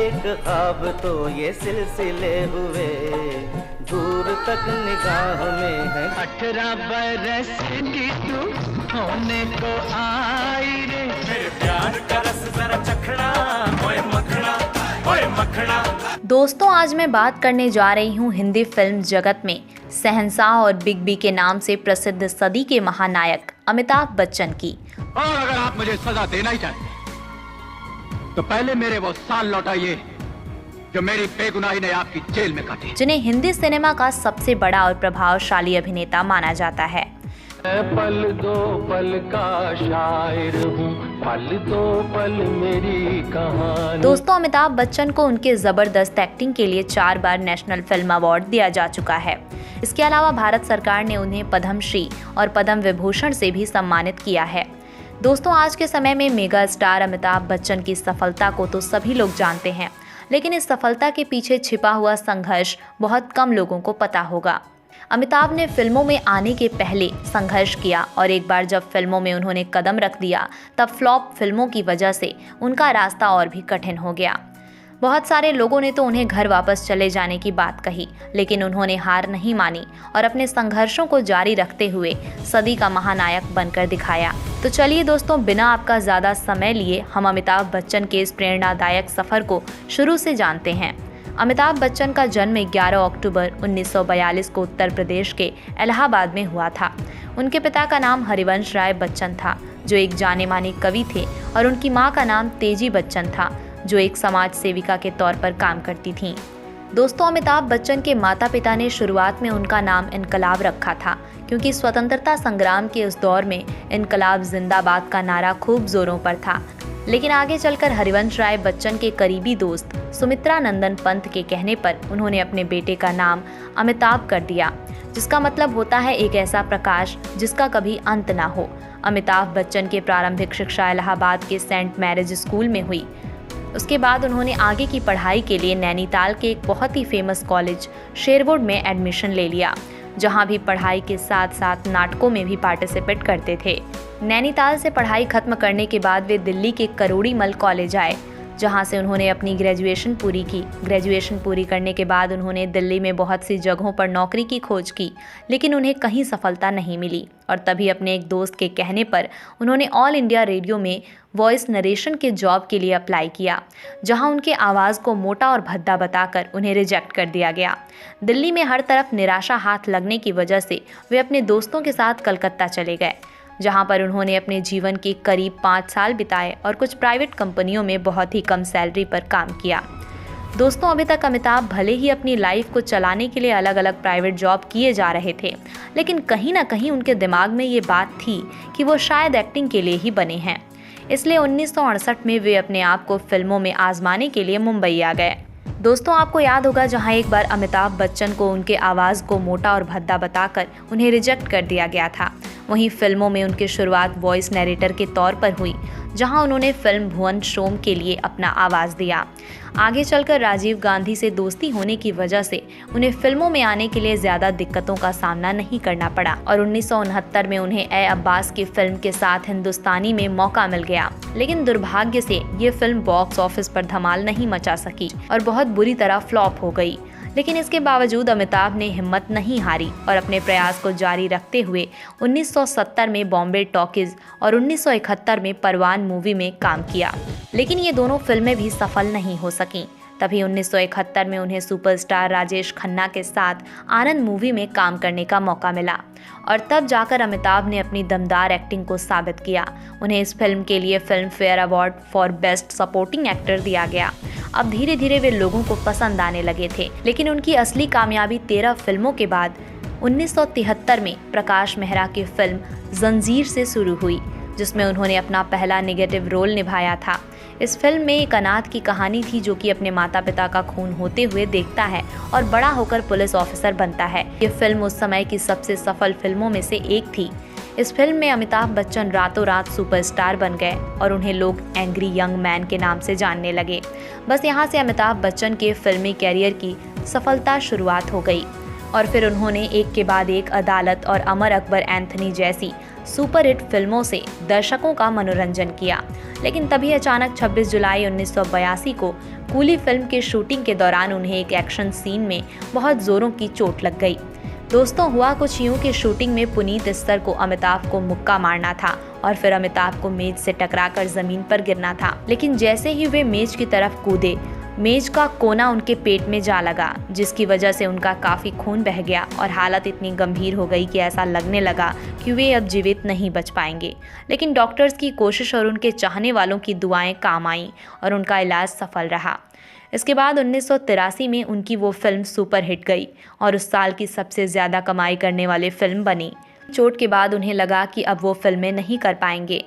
एक ख्वाब तो ये सिलसिले हुए, दूर तक निगाह में है। 18 बरस की तू होने को आई रे, मेरे प्यार का रस जरा चखना, ओए मखना, ओए मखना। दोस्तों, आज मैं बात करने जा रही हूँ हिंदी फिल्म जगत में शहंशाह और बिग बी के नाम से प्रसिद्ध सदी के महानायक अमिताभ बच्चन की। और अगर आप मुझे सजा देना ही चाहते तो पहले मेरे वो साल लौटाइए जो मेरी बेगुनाही ने आपकी जेल में काटे। जिन्हें हिंदी सिनेमा का सबसे बड़ा और प्रभावशाली अभिनेता माना जाता है। पल दो पल का शायर हूँ, पल दो पल मेरी कहानी। दोस्तों, अमिताभ बच्चन को उनके जबरदस्त एक्टिंग के लिए 4 बार नेशनल फिल्म अवार्ड दिया जा चुका है। इसके अलावा भारत सरकार ने उन्हें पद्मश्री और पद्म विभूषण से भी सम्मानित किया है। दोस्तों, आज के समय में मेगा स्टार अमिताभ बच्चन की सफलता को तो सभी लोग जानते हैं, लेकिन इस सफलता के पीछे छिपा हुआ संघर्ष बहुत कम लोगों को पता होगा। अमिताभ ने फिल्मों में आने के पहले संघर्ष किया और एक बार जब फिल्मों में उन्होंने कदम रख दिया तब फ्लॉप फिल्मों की वजह से उनका रास्ता और भी कठिन हो गया। बहुत सारे लोगों ने तो उन्हें घर वापस चले जाने की बात कही, लेकिन उन्होंने हार नहीं मानी और अपने संघर्षों को जारी रखते हुए सदी का महानायक बनकर दिखाया। तो चलिए दोस्तों, बिना आपका ज़्यादा समय लिए हम अमिताभ बच्चन के इस प्रेरणादायक सफ़र को शुरू से जानते हैं। अमिताभ बच्चन का जन्म 11 अक्टूबर 1942 को उत्तर प्रदेश के इलाहाबाद में हुआ था। उनके पिता का नाम हरिवंश राय बच्चन था, जो एक जाने माने कवि थे, और उनकी मां का नाम तेजी बच्चन था, जो एक समाज सेविका के तौर पर काम करती थीं। दोस्तों, अमिताभ बच्चन के माता पिता ने शुरुआत में उनका नाम इनकलाब रखा था, क्योंकि स्वतंत्रता संग्राम के उस दौर में इनकलाब जिंदाबाद का नारा खूब जोरों पर था। लेकिन आगे चलकर हरिवंश राय बच्चन के करीबी दोस्त सुमित्रा नंदन पंत के कहने पर उन्होंने अपने बेटे का नाम अमिताभ कर दिया, जिसका मतलब होता है एक ऐसा प्रकाश जिसका कभी अंत ना हो। अमिताभ बच्चन की प्रारंभिक शिक्षा इलाहाबाद के सेंट मैरिज स्कूल में हुई। उसके बाद उन्होंने आगे की पढ़ाई के लिए नैनीताल के एक बहुत ही फेमस कॉलेज शेरवुड में एडमिशन ले लिया, जहां भी पढ़ाई के साथ साथ नाटकों में भी पार्टिसिपेट करते थे। नैनीताल से पढ़ाई खत्म करने के बाद वे दिल्ली के करोड़ीमल कॉलेज आए, जहां से उन्होंने अपनी ग्रेजुएशन पूरी की। ग्रेजुएशन पूरी करने के बाद उन्होंने दिल्ली में बहुत सी जगहों पर नौकरी की खोज की, लेकिन उन्हें कहीं सफलता नहीं मिली। और तभी अपने एक दोस्त के कहने पर उन्होंने ऑल इंडिया रेडियो में वॉइस नरेशन के जॉब के लिए अप्लाई किया, जहां उनके आवाज़ को मोटा और भद्दा बताकर उन्हें रिजेक्ट कर दिया गया। दिल्ली में हर तरफ निराशा हाथ लगने की वजह से वे अपने दोस्तों के साथ कलकत्ता चले गए, जहां पर उन्होंने अपने जीवन के करीब 5 साल बिताए और कुछ प्राइवेट कंपनियों में बहुत ही कम सैलरी पर काम किया। दोस्तों, अभी तक अमिताभ भले ही अपनी लाइफ को चलाने के लिए अलग अलग प्राइवेट जॉब किए जा रहे थे, लेकिन कहीं ना कहीं उनके दिमाग में ये बात थी कि वो शायद एक्टिंग के लिए ही बने हैं। इसलिए 1968 में वे अपने आप को फिल्मों में आजमाने के लिए मुंबई आ गए। दोस्तों, आपको याद होगा जहां एक बार अमिताभ बच्चन को उनके आवाज़ को मोटा और भद्दा बताकर उन्हें रिजेक्ट कर दिया गया था, वहीं फिल्मों में उनकी शुरुआत वॉइस नरेटर के तौर पर हुई, जहां उन्होंने फिल्म भुवन शोम के लिए अपना आवाज़ दिया। आगे चलकर राजीव गांधी से दोस्ती होने की वजह से उन्हें फिल्मों में आने के लिए ज़्यादा दिक्कतों का सामना नहीं करना पड़ा और 1969 में उन्हें ए अब्बास की फिल्म के साथ हिंदुस्तानी में मौका मिल गया। लेकिन दुर्भाग्य से ये फिल्म बॉक्स ऑफिस पर धमाल नहीं मचा सकी और बहुत बुरी तरह फ्लॉप हो गई। लेकिन इसके बावजूद अमिताभ ने हिम्मत नहीं हारी और अपने प्रयास को जारी रखते हुए 1970 में बॉम्बे टॉकीज और 1971 में परवान मूवी में काम किया। लेकिन ये दोनों फिल्में भी सफल नहीं हो सकीं। तभी 1971 में उन्हें सुपरस्टार राजेश खन्ना के साथ आनंद मूवी में काम करने का मौका मिला और तब जाकर अमिताभ ने अपनी दमदार एक्टिंग को साबित किया। उन्हें इस फिल्म के लिए film fair award for best supporting actor दिया गया। अब धीरे धीरे वे लोगों को पसंद आने लगे थे, लेकिन उनकी असली कामयाबी 13 फिल्मों के बाद 1973 में प्रकाश मेहरा की फिल्म जंजीर से शुरू हुई, जिसमें उन्होंने अपना पहला नेगेटिव रोल निभाया था। इस फिल्म में एक अनाथ की कहानी थी जो कि अपने माता पिता का खून होते हुए देखता है और बड़ा होकर पुलिस ऑफिसर बनता है। ये फिल्म उस समय की सबसे सफल फिल्मों में से एक थी। इस फिल्म में अमिताभ बच्चन रातों रात सुपरस्टार बन गए और उन्हें लोग एंग्री यंग मैन के नाम से जानने लगे। बस यहाँ से अमिताभ बच्चन के फिल्मी कैरियर की सफलता शुरुआत हो गई और फिर उन्होंने एक के बाद एक अदालत और अमर अकबर एंथनी जैसी सुपरहिट फिल्मों से दर्शकों का मनोरंजन किया। लेकिन तभी अचानक 26 जुलाई 1982 को कूली फिल्म के शूटिंग के दौरान उन्हें एक एक्शन सीन में बहुत जोरों की चोट लग गई। दोस्तों, हुआ कुछ यूं कि शूटिंग में पुनीत इस्सर को अमिताभ को मुक्का मारना था और फिर अमिताभ को मेज से टकराकर जमीन पर गिरना था, लेकिन जैसे ही वे मेज की तरफ कूदे, मेज का कोना उनके पेट में जा लगा, जिसकी वजह से उनका काफी खून बह गया और हालत इतनी गंभीर हो गई कि ऐसा लगने लगा कि वे अब जीवित नहीं बच पाएंगे। लेकिन डॉक्टर्स की कोशिश और उनके चाहने वालों की दुआएं काम आईं और उनका इलाज सफल रहा। इसके बाद 1983 में उनकी वो फिल्म सुपर हिट गई और उस साल की सबसे ज़्यादा कमाई करने वाली फिल्म बनी। चोट के बाद उन्हें लगा कि अब वो फिल्में नहीं कर पाएंगे,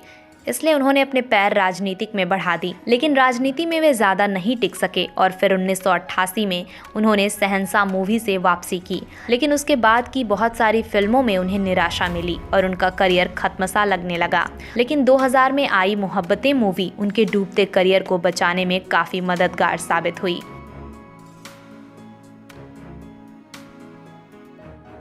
इसलिए उन्होंने अपने पैर राजनीतिक में बढ़ा दी, लेकिन राजनीति में वे ज़्यादा नहीं टिक सके और फिर 1988 में उन्होंने शहंशाह मूवी से वापसी की। लेकिन उसके बाद की बहुत सारी फिल्मों में उन्हें निराशा मिली और उनका करियर खत्म सा लगने लगा। लेकिन 2000 में आई मोहब्बतें मूवी उनके डूबते करियर को बचाने में काफ़ी मददगार साबित हुई।